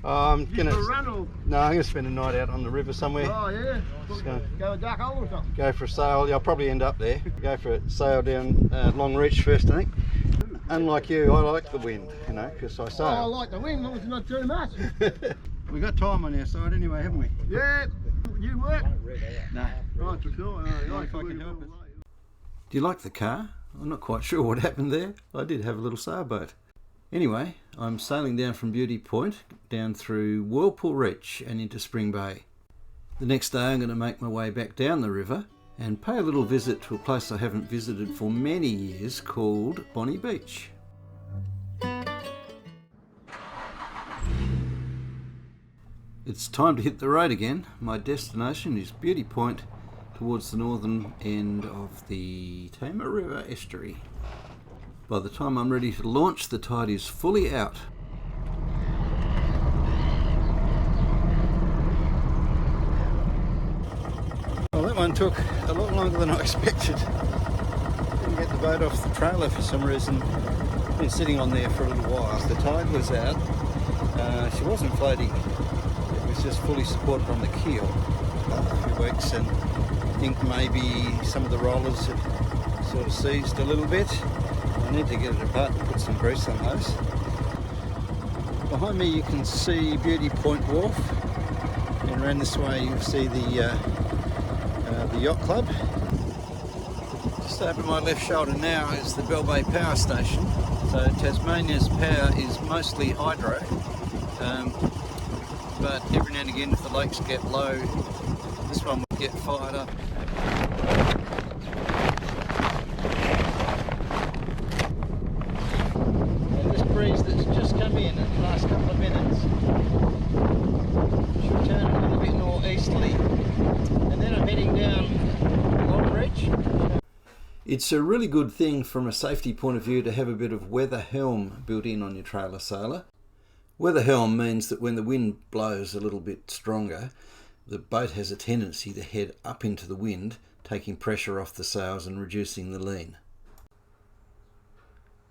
I'm gonna run or? no, I'm gonna spend a night out on the river somewhere. Oh yeah. Just gonna Go a duck hole or something. go for a sail. Yeah, I'll probably end up there. Go for a sail down Long Reach first, I think. Unlike you, I like the wind, you know, because I sail. Oh, I like the wind, as long as it's not too much. We got time on our side anyway, haven't we? Yeah. You work? No. Right, for sure. Not if I can help it. Do you like the car? I'm not quite sure what happened there. I did have a little sailboat. Anyway, I'm sailing down from Beauty Point, down through Whirlpool Reach and into Spring Bay. The next day I'm going to make my way back down the river and pay a little visit to a place I haven't visited for many years called Bonnie Beach. It's time to hit the road again. My destination is Beauty Point, towards the northern end of the Tamar River estuary. By the time I'm ready to launch, the tide is fully out. Well, that one took a lot longer than I expected. Didn't get the boat off the trailer for some reason. Been sitting on there for a little while. The tide was out. She wasn't floating. It was just fully supported on the keel a few weeks, and I think maybe some of the rollers had sort of seized a little bit. I need to get it apart and put some grease on those. Behind me you can see Beauty Point Wharf, and around this way you see the yacht club. Just over my left shoulder now is the Bell Bay Power Station. So Tasmania's power is mostly hydro, but every now and again if the lakes get low, this one will get fired up. And this breeze that's just come in the last couple of minutes should turn a little bit northeasterly, and then I'm heading down Long Reach. It's a really good thing from a safety point of view to have a bit of weather helm built in on your trailer sailor. Weather helm means that when the wind blows a little bit stronger, the boat has a tendency to head up into the wind, taking pressure off the sails and reducing the lean.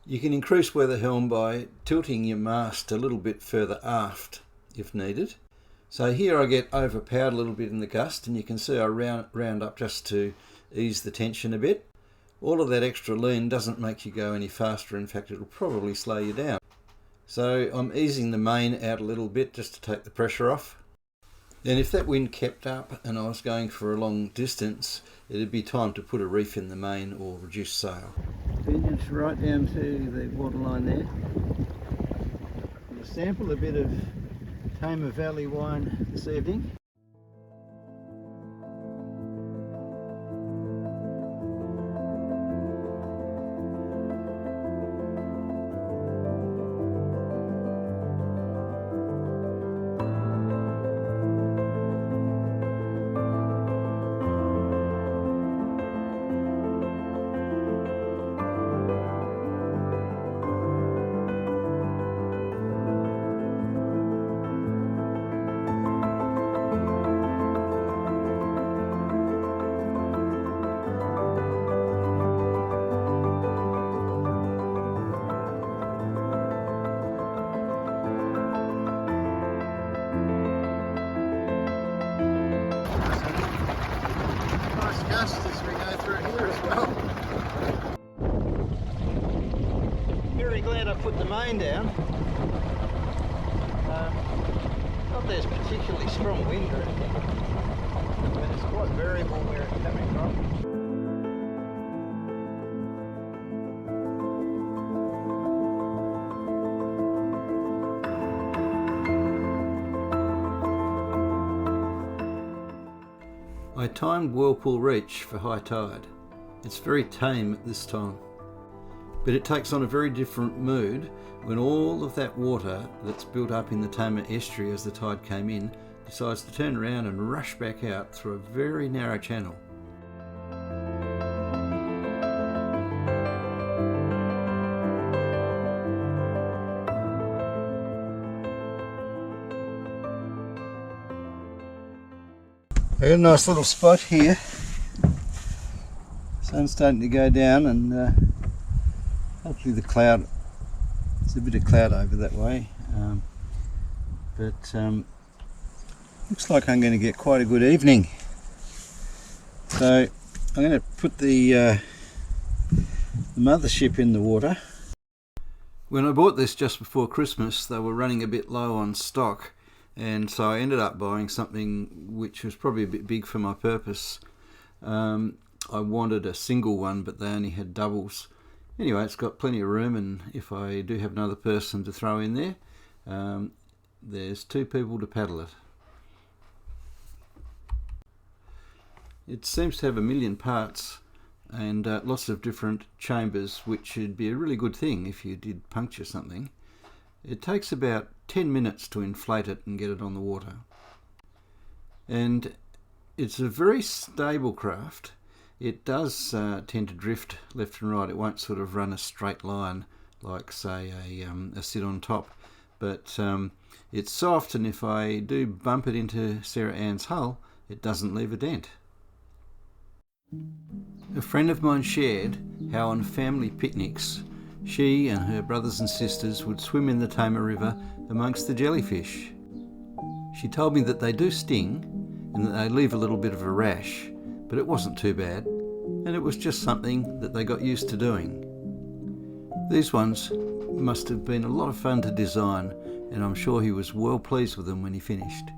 You can increase weather helm by tilting your mast a little bit further aft if needed. So here I get overpowered a little bit in the gust, and you can see I round up just to ease the tension a bit. All of that extra lean doesn't make you go any faster. In fact, it'll probably slow you down. So I'm easing the main out a little bit just to take the pressure off. Then if that wind kept up and I was going for a long distance, it'd be time to put a reef in the main or reduce sail. Engine's right down to the waterline there. We'll sample a bit of Tamar Valley wine this evening. As we go through here as well. Very glad I put the main down. Not there's particularly strong wind or anything, but it's quite variable where it's coming from. I timed Whirlpool Reach for high tide. It's very tame at this time, but it takes on a very different mood when all of that water that's built up in the Tamar estuary as the tide came in decides to turn around and rush back out through a very narrow channel. I got a nice little spot here. Sun's starting to go down, and hopefully the cloud, there's a bit of cloud over that way, but looks like I'm going to get quite a good evening. So I'm going to put the mothership in the water. When I bought this just before Christmas, they were running a bit low on stock, and so I ended up buying something which was probably a bit big for my purpose. I wanted a single one, but they only had doubles. Anyway, it's got plenty of room, and if I do have another person to throw in there, there's 2 people to paddle it. It seems to have 1 million parts and lots of different chambers, which would be a really good thing if you did puncture something. It takes about 10 minutes to inflate it and get it on the water. And it's a very stable craft. It does tend to drift left and right. It won't sort of run a straight line like, say, a sit on top. But it's soft, and if I do bump it into Sarah Ann's hull, it doesn't leave a dent. A friend of mine shared how on family picnics she and her brothers and sisters would swim in the Tamar River amongst the jellyfish. She told me that they do sting and that they leave a little bit of a rash, but it wasn't too bad, and it was just something that they got used to doing. These ones must have been a lot of fun to design, and I'm sure he was well pleased with them when he finished.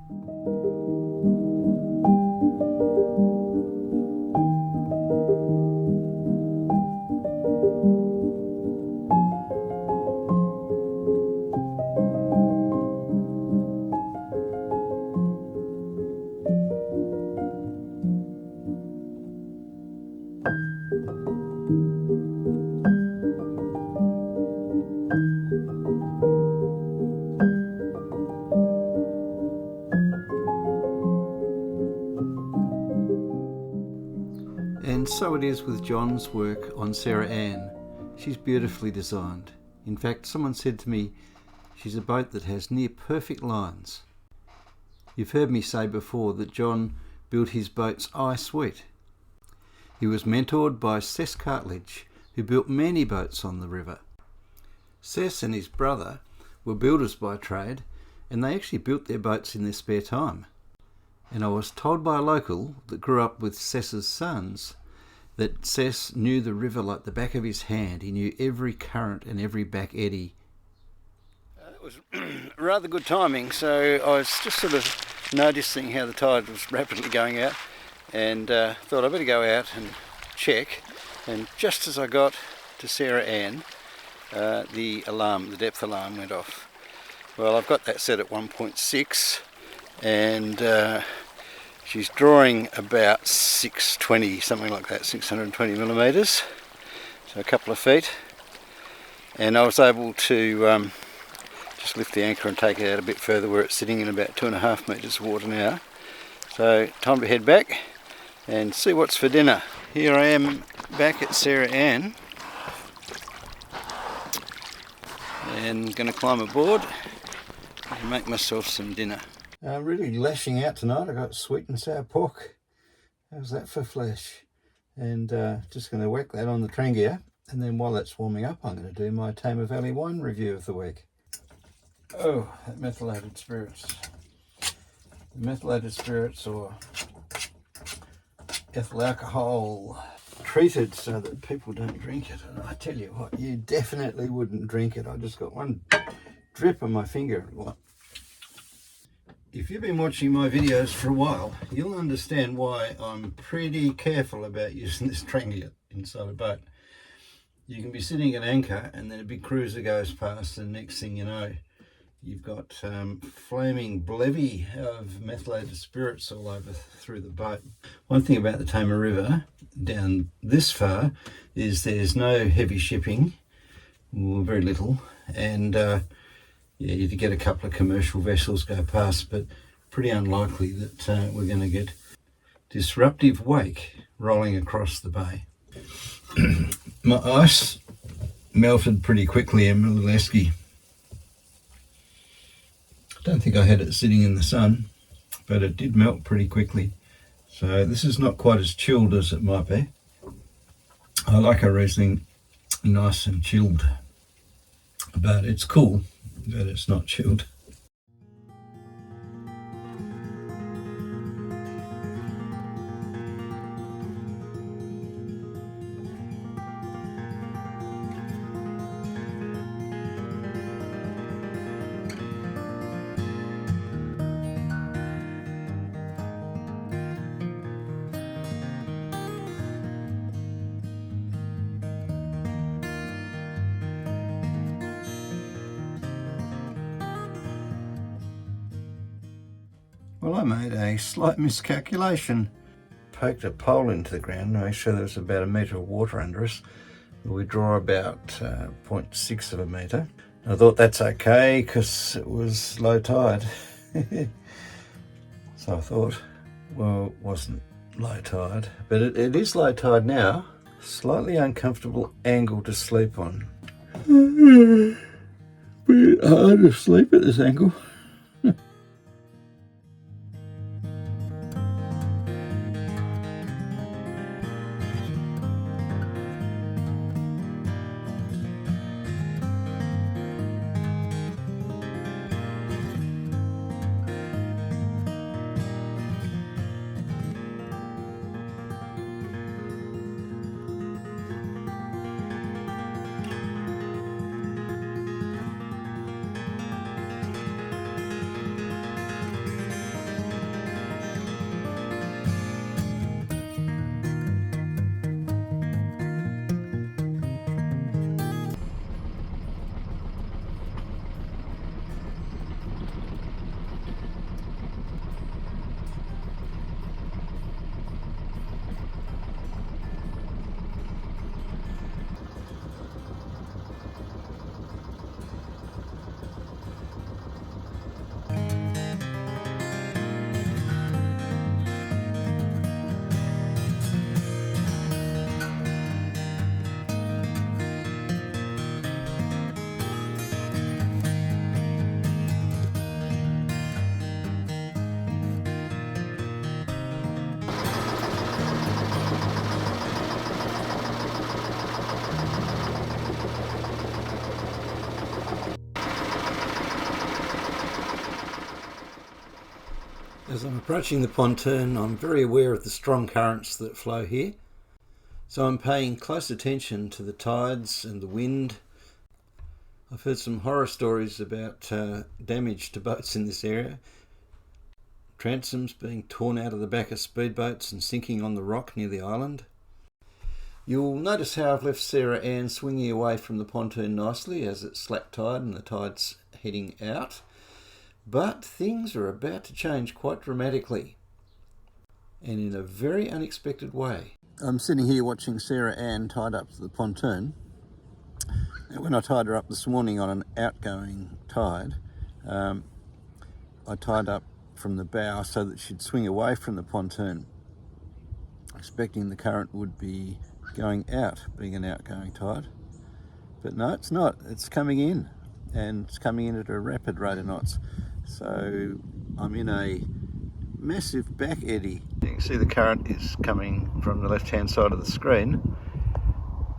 And so it is with John's work on Sarah Ann. She's beautifully designed. In fact, someone said to me, she's a boat that has near perfect lines. You've heard me say before that John built his boats sweet. He was mentored by Cess Cartledge, who built many boats on the river. Cess and his brother were builders by trade, and they actually built their boats in their spare time. And I was told by a local that grew up with Cess's sons that Cess knew the river like the back of his hand. He knew every current and every back eddy. It was rather good timing, so I was just sort of noticing how the tide was rapidly going out, and thought I'd better go out and check. And just as I got to Sarah Ann, the depth alarm went off. Well, I've got that set at 1.6, and she's drawing about 620, something like that, 620 millimetres, so a couple of feet. And I was able to just lift the anchor and take it out a bit further, where it's sitting in about 2.5 metres of water now. So time to head back and see what's for dinner. Here I am back at Sarah Ann, and going to climb aboard and make myself some dinner. I'm really lashing out tonight. I got sweet and sour pork. How's that for flesh? And just going to whack that on the trangia, and then while that's warming up, I'm going to do my Tamar Valley wine review of the week. Oh, that methylated spirits. The methylated spirits, or ethyl alcohol, treated so that people don't drink it. And I tell you what, you definitely wouldn't drink it. I just got one drip on my finger. If you've been watching my videos for a while, you'll understand why I'm pretty careful about using this trangia inside a boat. You can be sitting at anchor, and then a big cruiser goes past, and next thing you know, you've got flaming bevy of methylated spirits all over through the boat. One thing about the Tamar River down this far is there's no heavy shipping, or very little, and yeah, you get a couple of commercial vessels go past, but pretty unlikely that we're going to get disruptive wake rolling across the bay. My ice melted pretty quickly in Mileski. I don't think I had it sitting in the sun, but it did melt pretty quickly. So this is not quite as chilled as it might be. I like our Riesling nice and chilled, but it's cool, but it's not chilled. Well, I made a slight miscalculation. Poked a pole into the ground to make sure there was about a metre of water under us. We draw about 0.6 of a metre. I thought that's okay because it was low tide. So I thought, well, it wasn't low tide, but it is low tide now. Slightly uncomfortable angle to sleep on. Bit hard to sleep at this angle. As I'm approaching the pontoon, I'm very aware of the strong currents that flow here. So I'm paying close attention to the tides and the wind. I've heard some horror stories about damage to boats in this area. Transoms being torn out of the back of speedboats and sinking on the rock near the island. You'll notice how I've left Sarah Ann swinging away from the pontoon nicely as it's slack tide and the tide's heading out. But things are about to change quite dramatically and in a very unexpected way. I'm sitting here watching Sarah Ann tied up to the pontoon. When I tied her up this morning on an outgoing tide, I tied up from the bow so that she'd swing away from the pontoon, expecting the current would be going out, being an outgoing tide. But no, it's not. It's coming in, and it's coming in at a rapid rate of knots. So I'm in a massive back eddy. You can see the current is coming from the left-hand side of the screen,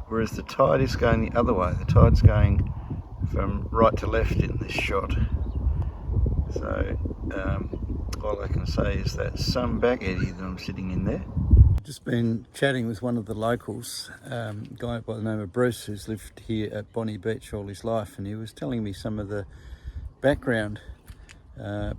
whereas the tide is going the other way. The tide's going from right to left in this shot. So all I can say is that some back eddy that I'm sitting in there. Just been chatting with one of the locals, a guy by the name of Bruce, who's lived here at Bonnie Beach all his life, and he was telling me some of the background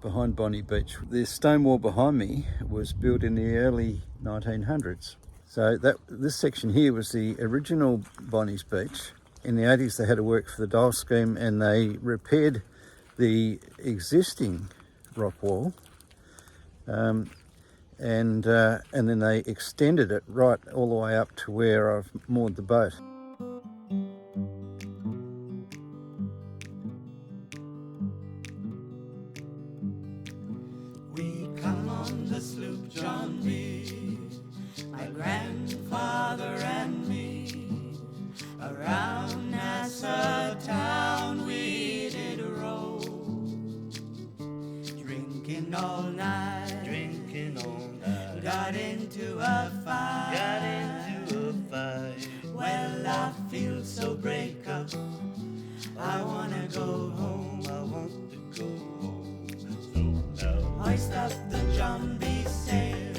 behind Bonnie Beach. The stone wall behind me was built in the early 1900s. So this section here was the original Bonnie's Beach. In the 80s they had to work for the Dole scheme and they repaired the existing rock wall and then they extended it right all the way up to where I've moored the boat. We come on the sloop John B, my grandfather and me, around Nassau town we did row, drinking all night, got into a fight, well I feel so break up, I wanna go home, hoist up the John B sails,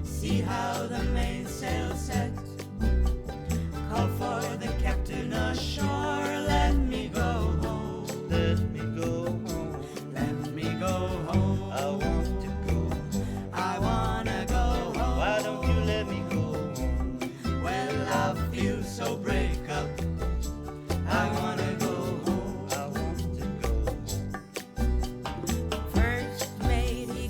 see how the mainsail set, call for the captain ashore, let me go home, let me go home, I want to go, I wanna go home, why don't you let me go home, well I feel so break up, I wanna go home, I want to go home. First mate he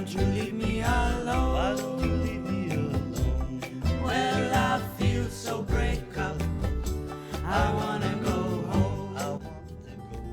don't you leave me alone? Why don't you leave me alone? Well, I feel so break up. I wanna go home. I want to go.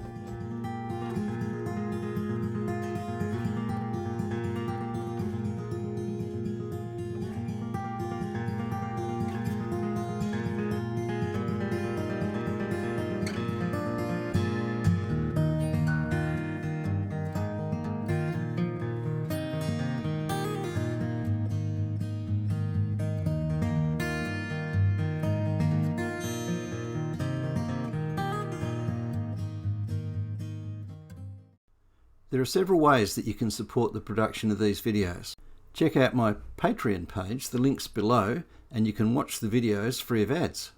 There are several ways that you can support the production of these videos. Check out my Patreon page, the link's below, and you can watch the videos free of ads.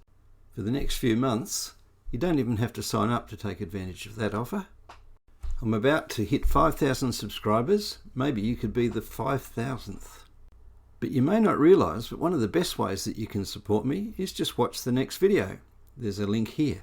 For the next few months, you don't even have to sign up to take advantage of that offer. I'm about to hit 5,000 subscribers. Maybe you could be the 5,000th. But you may not realise that one of the best ways that you can support me is just watch the next video. There's a link here.